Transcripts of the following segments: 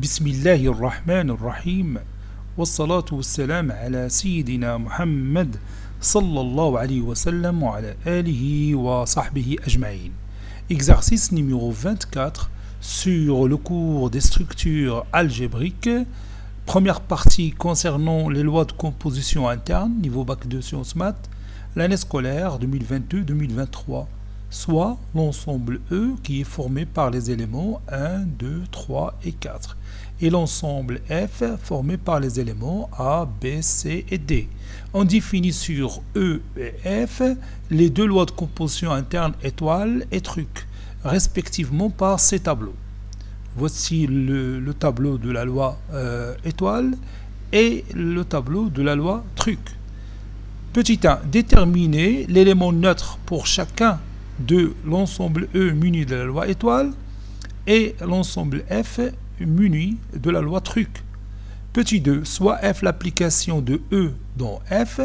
بسم الله الرحمن الرحيم والصلاة والسلام على سيدنا محمد صلى الله عليه وسلم وعلى آله وصحبه أجمعين. Exercice numéro 24 sur le cours des structures algébriques. Première partie concernant les lois de composition interne, niveau bac de sciences maths, l'année scolaire 2022-2023, soit l'ensemble E qui est formé par les éléments 1, 2, 3 et 4, et l'ensemble F formé par les éléments A, B, C et D. On définit sur E et F les deux lois de composition interne étoile et truc, respectivement par ces tableaux. Voici le tableau de la loi étoile et le tableau de la loi truc. Petit 1. Déterminer l'élément neutre pour chacun de l'ensemble E muni de la loi étoile et l'ensemble F muni de la loi truc. Petit 2. Soit F l'application de E dans F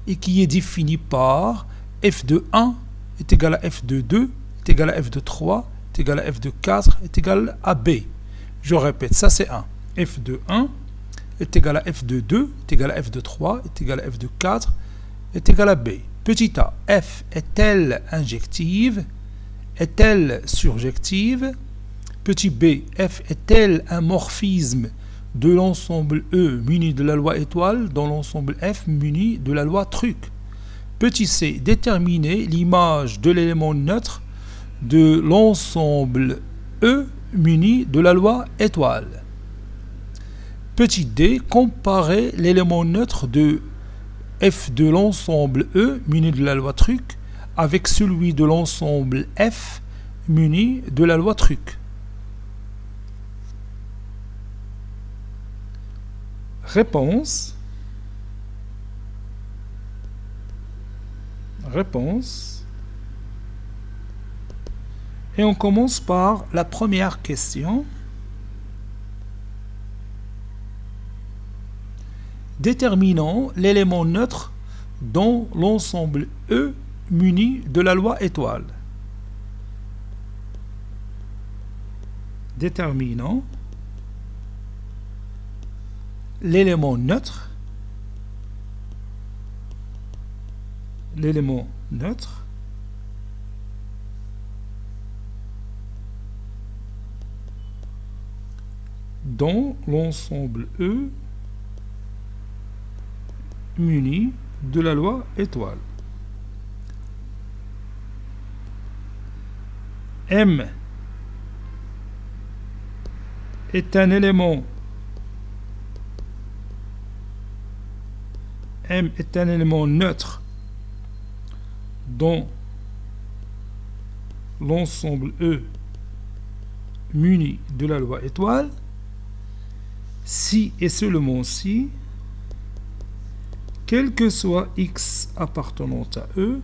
et qui est définie par F de 1 est égal à F de 2 est égal à F de 3 est égal à F de 4 est égal à B. Je répète, ça c'est 1. F de 1 est égal à F de 2 est égal à F de 3 est égal à F de 4 est égal à B. Petit a, F est-elle injective? Est-elle surjective? Petit b, F est-elle un morphisme de l'ensemble E muni de la loi étoile dans l'ensemble F muni de la loi truc? Petit c, déterminer l'image de l'élément neutre de l'ensemble E muni de la loi étoile. Petit d, comparer l'élément neutre de F de l'ensemble E muni de la loi truc avec celui de l'ensemble F muni de la loi truc. Réponse. Et on commence par la première question. Déterminons l'élément neutre dans l'ensemble E muni de la loi étoile. Déterminons l'élément neutre dans l'ensemble E muni de la loi étoile. M est un élément neutre dans l'ensemble E muni de la loi étoile si et seulement si, quel que soit x appartenant à E,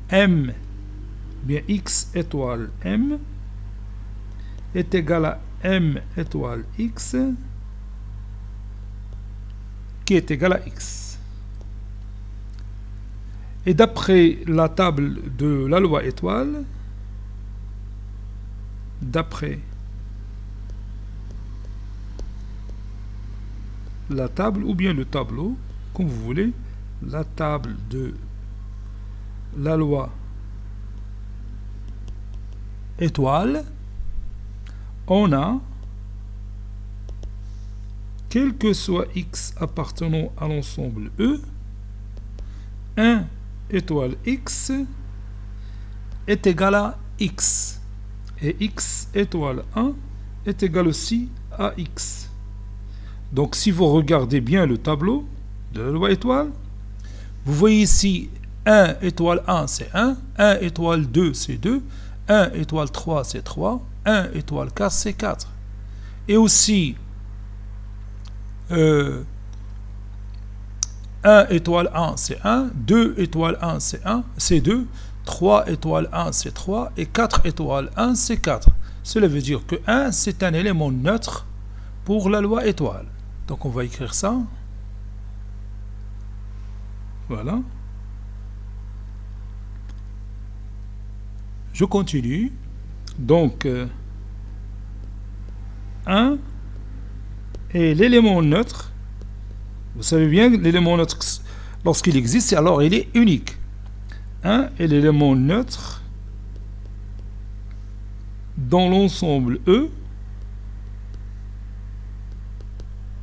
M, bien x étoile M, est égal à M étoile x, qui est égal à x. Et d'après la table de la loi étoile, la table ou bien le tableau, comme vous voulez, la table de la loi étoile, on a, quel que soit x appartenant à l'ensemble E, 1 étoile x est égal à x, et x étoile 1 est égal aussi à x. Donc si vous regardez bien le tableau de la loi étoile, vous voyez ici 1 étoile 1 c'est 1, 1 étoile 2 c'est 2, 1 étoile 3 c'est 3, 1 étoile 4 c'est 4. Et aussi 1 étoile 1 c'est 1, 2 étoile 1 c'est 1, c'est 2, 3 étoile 1 c'est 3 et 4 étoile 1 c'est 4. Cela veut dire que 1 c'est un élément neutre pour la loi étoile. Donc on va écrire ça. Voilà. Je continue. Donc 1 est l'élément neutre. Vous savez bien que l'élément neutre, lorsqu'il existe, alors il est unique. 1 est l'élément neutre dans l'ensemble E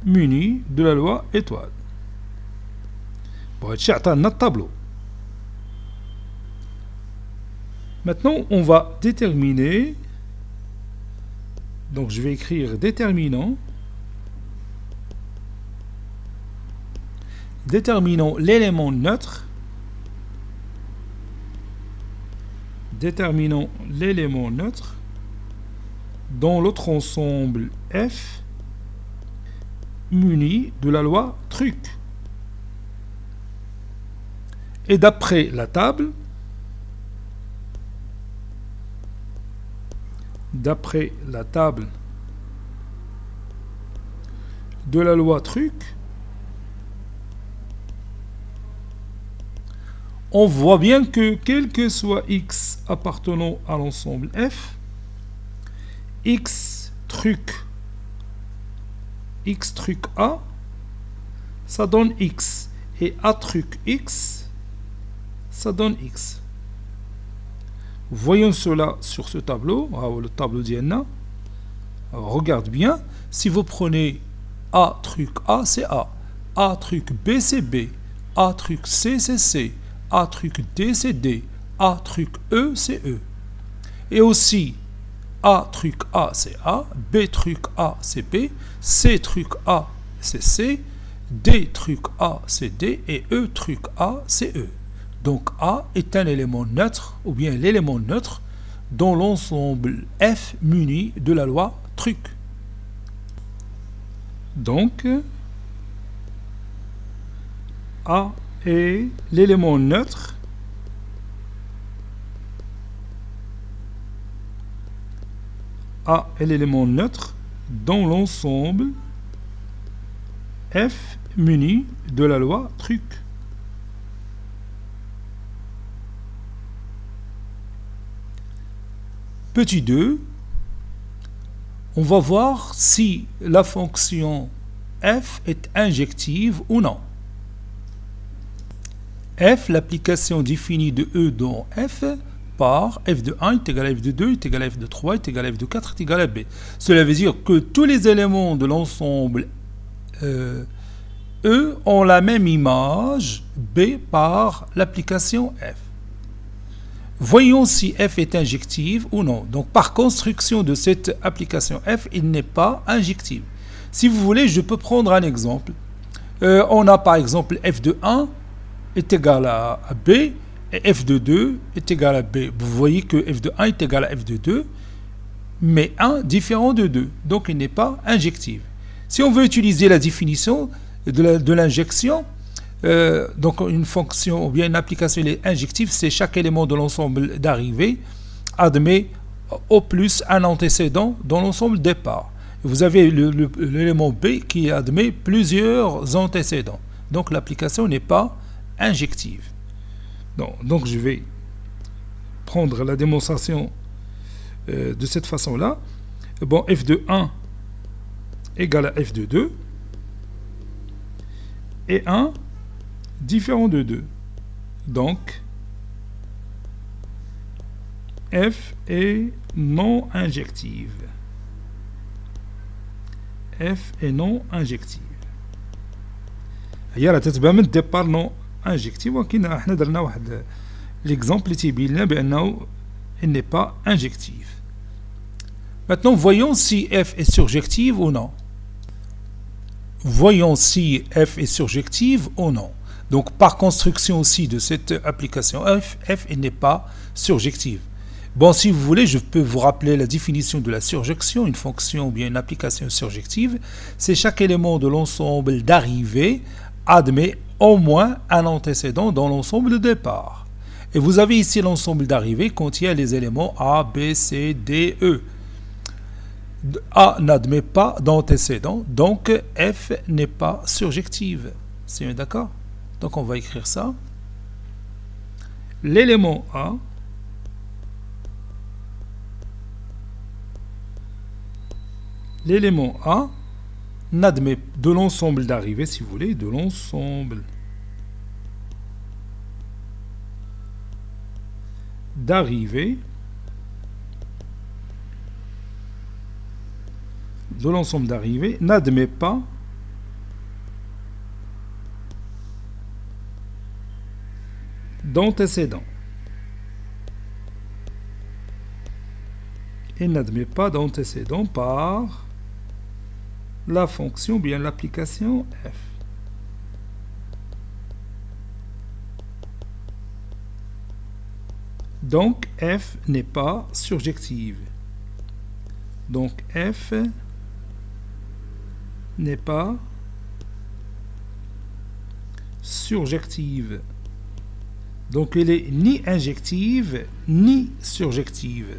muni de la loi étoile. Bon, notre tableau. Maintenant, on va déterminer. Donc, je vais écrire déterminant. Déterminons l'élément neutre. Déterminons l'élément neutre dans l'autre ensemble F muni de la loi truc. Et d'après la table, de la loi truc, on voit bien que quel que soit x appartenant à l'ensemble F, x truc A, ça donne x. Et A truc x, ça donne x. Voyons cela sur ce tableau, le tableau d'Ienna. Regarde bien, si vous prenez A truc A, c'est A truc B, c'est B, A truc C, c'est C, A truc D, c'est D, A truc E, c'est E. Et aussi, A truc A, c'est A, B truc A, c'est B, C truc A, c'est C, D truc A, c'est D, et E truc A, c'est E. Donc A est un élément neutre, ou bien l'élément neutre, dans l'ensemble F muni de la loi truc. Donc, A est l'élément neutre dans l'ensemble F muni de la loi truc. Petit 2, on va voir si la fonction f est injective ou non. F, l'application définie de E dans f, par f de 1 est égal à f de 2, est égal à f de 3, est égal à f de 4, est égal à b. Cela veut dire que tous les éléments de l'ensemble E ont la même image, B, par l'application f. Voyons si f est injective ou non. Donc, par construction de cette application f, il n'est pas injective. Si vous voulez, je peux prendre un exemple. On a par exemple f de 1 est égal à b et f de 2 est égal à b. Vous voyez que f de 1 est égal à f de 2, mais 1 différent de 2. Donc, il n'est pas injective. Si on veut utiliser la définition de l'injection, donc une fonction ou bien une application injective, c'est chaque élément de l'ensemble d'arrivée admet au plus un antécédent dans l'ensemble départ. Vous avez l'élément B qui admet plusieurs antécédents. Donc l'application n'est pas injective. Donc je vais prendre la démonstration de cette façon-là. Bon, f de 1 égale à f de 2 et 1 différent de 2. Donc, f est non injective. F est non injective. هي راه تتبان من الديبار نون انجكتيف ولكن احنا درنا واحد ليكزامبل اللي تيبين لنا بانه il n'est pas injective. Maintenant, voyons si f est surjective ou non. Voyons si f est surjective ou non. Donc, par construction aussi de cette application f, il n'est pas surjective. Bon, si vous voulez, je peux vous rappeler la définition de la surjection. Une fonction ou bien une application surjective, c'est chaque élément de l'ensemble d'arrivée admet au moins un antécédent dans l'ensemble de départ. Et vous avez ici l'ensemble d'arrivée contient les éléments A, B, C, D, E. A n'admet pas d'antécédent, donc F n'est pas surjective. C'est bien d'accord? Donc on va écrire ça. L'élément A L'élément A n'admet de l'ensemble d'arrivées, si vous voulez, de l'ensemble d'arrivées n'admet pas d'antécédent. Il n'admet pas d'antécédent par la fonction, bien l'application f. Donc f n'est pas surjective. Donc f n'est pas surjective. Donc elle est ni injective ni surjective.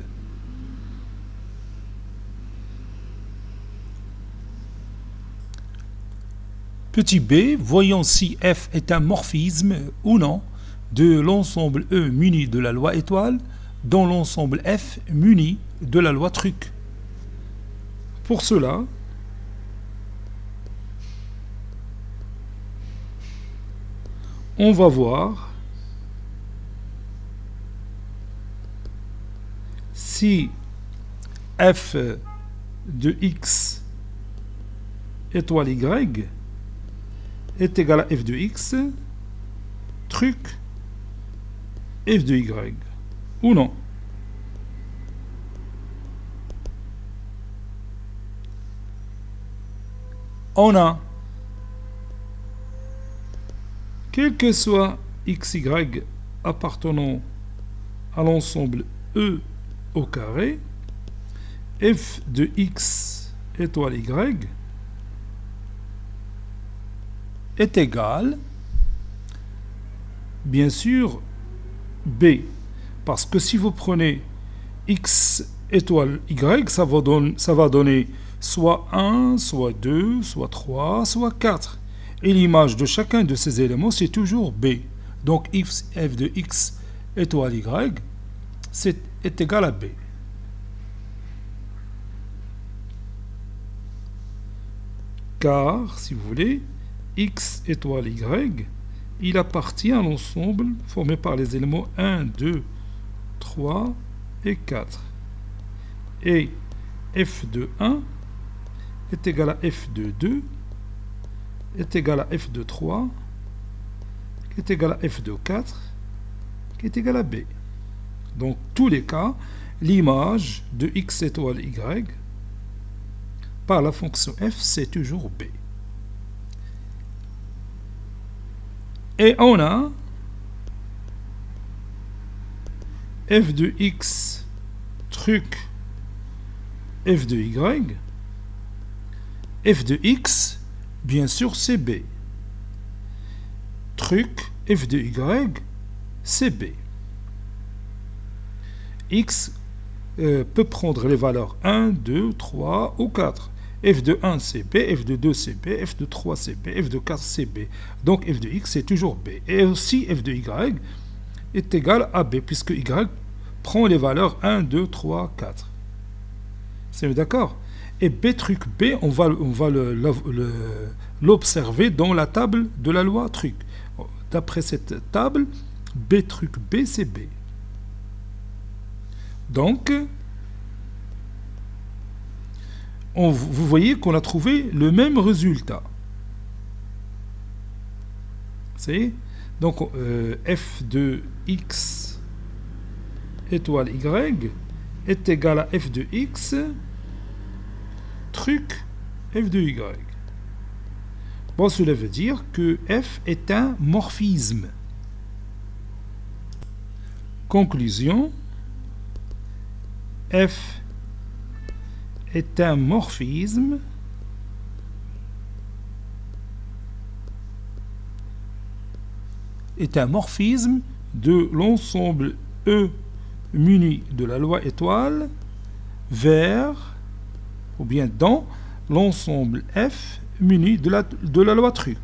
Petit b, voyons si f est un morphisme ou non de l'ensemble E muni de la loi étoile dans l'ensemble F muni de la loi truc. Pour cela, on va voir si f de x étoile y est égal à f de x truc f de y ou non. On a, quel que soit x, y appartenant à l'ensemble E au carré, f de x étoile y est égal, bien sûr, b. Parce que si vous prenez x étoile y, ça va donner soit 1, soit 2, soit 3, soit 4. Et l'image de chacun de ces éléments, c'est toujours b. Donc f de x étoile y est égal à b. Car, si vous voulez, x étoile y, il appartient à l'ensemble formé par les éléments 1, 2, 3 et 4. Et f de 1 est égal à f de 2, est égal à f de 3, qui est égal à f de 4, qui est égal à b. Donc, tous les cas, l'image de x étoile y par la fonction f, c'est toujours b. Et on a f de x truc f de y. F de x, bien sûr, c'est b. Truc f de y, c'est b. X peut prendre les valeurs 1, 2, 3 ou 4. F de 1 c'est b, f de 2 c'est b, f de 3 c'est b, f de 4 c'est b. Donc f de x c'est toujours b. Et aussi f de y est égal à b, puisque y prend les valeurs 1, 2, 3, 4. C'est d'accord? Et b truc b, on va l'observer dans la table de la loi truc. D'après cette table, b truc b, c'est b. Donc, vous voyez qu'on a trouvé le même résultat. C'est donc f de x étoile y est égal à f de x truc f de y. Bon, cela veut dire que f est un morphisme. Conclusion, f est un morphisme de l'ensemble E muni de la loi étoile vers ou bien dans l'ensemble F muni de la loi truc.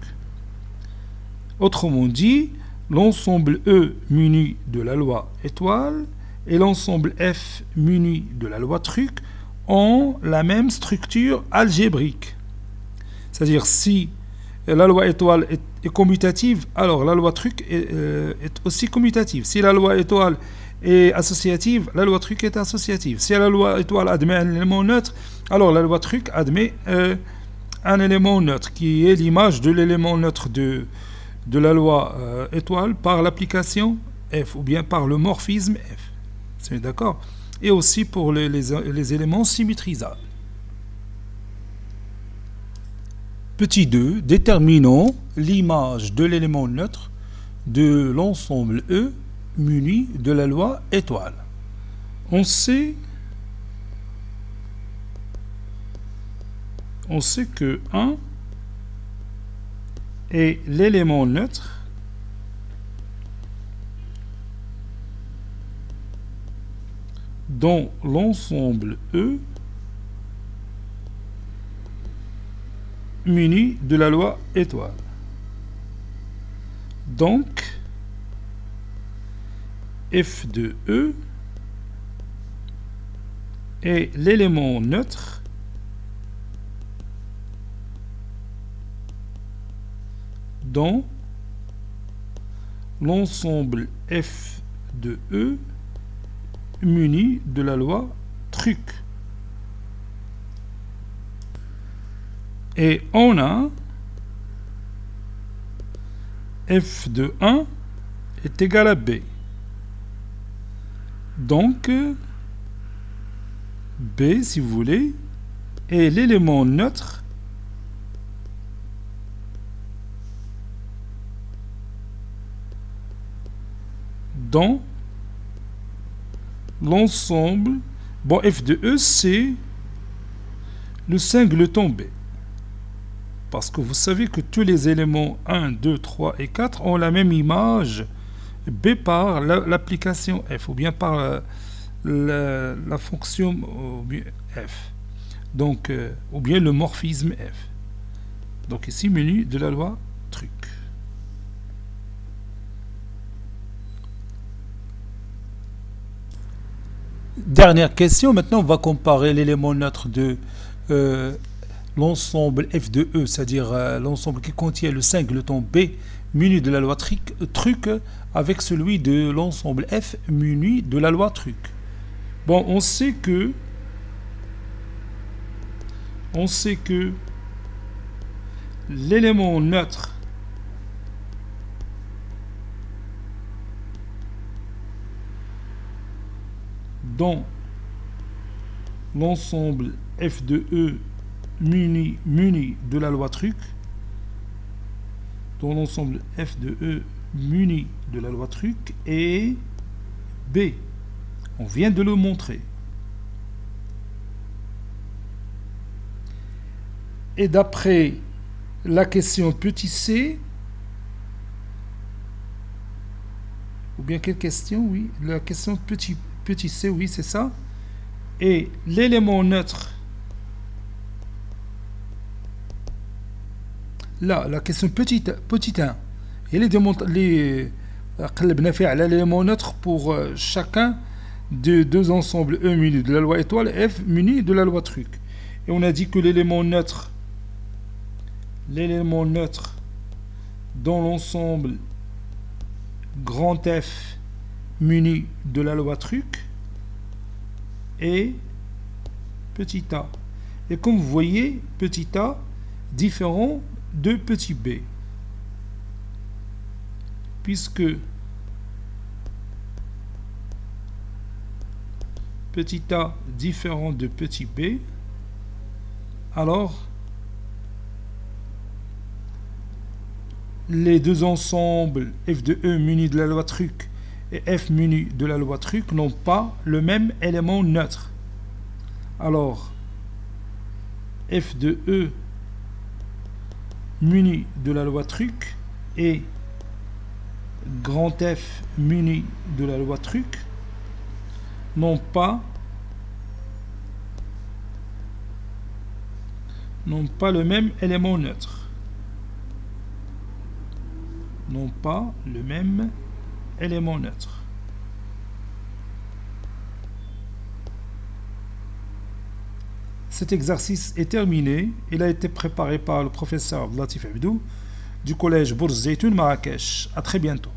Autrement dit, l'ensemble E muni de la loi étoile et l'ensemble F muni de la loi truc ont la même structure algébrique. C'est-à-dire si la loi étoile est commutative, alors la loi truc est aussi commutative. Si la loi étoile est associative, la loi truc est associative. Si la loi étoile admet un élément neutre, alors la loi truc admet un élément neutre qui est l'image de l'élément neutre de la loi étoile par l'application F ou bien par le morphisme F. C'est d'accord? Et aussi pour les éléments symétrisables. Petit 2, déterminons l'image de l'élément neutre de l'ensemble E muni de la loi étoile. On sait que 1 est l'élément neutre dans l'ensemble E muni de la loi étoile. Donc, F de E est l'élément neutre dans l'ensemble F de E muni de la loi truc. Et on a F de 1 est égal à B. Donc, B, si vous voulez, est l'élément neutre dans l'ensemble. Bon, F de E, c'est le singleton B. Parce que vous savez que tous les éléments 1, 2, 3 et 4 ont la même image B par l'application F ou bien par la fonction F. Donc, ou bien le morphisme F. Donc ici, menu de la loi truc. Dernière question, maintenant on va comparer l'élément neutre de l'ensemble F de E, c'est-à-dire l'ensemble qui contient le singleton B muni de la loi truc avec celui de l'ensemble F muni de la loi truc. Bon, on sait que l'élément neutre dans l'ensemble F de E muni de la loi truc, dans l'ensemble F de E muni de la loi truc est B. On vient de le montrer. Et d'après la question petit c, ou bien quelle question? Oui, la question petit c, oui, c'est ça. Et l'élément neutre, là, la question petit 1, et l'élément neutre pour chacun de deux ensembles E muni de la loi étoile et F muni de la loi truc. Et on a dit que l'élément neutre dans l'ensemble grand F muni de la loi truc est petit a. Et comme vous voyez, petit a différent de petit b. Puisque petit a différent de petit b, alors les deux ensembles F de E munis de la loi truc et F muni de la loi truc n'ont pas le même élément neutre. Alors, F de E muni de la loi truc et grand F muni de la loi truc n'ont pas le même élément neutre. N'ont pas le même élément neutre. Cet exercice est terminé. Il a été préparé par le professeur Latif Abdou du collège Bourz Zeytoun Marrakech. À très bientôt.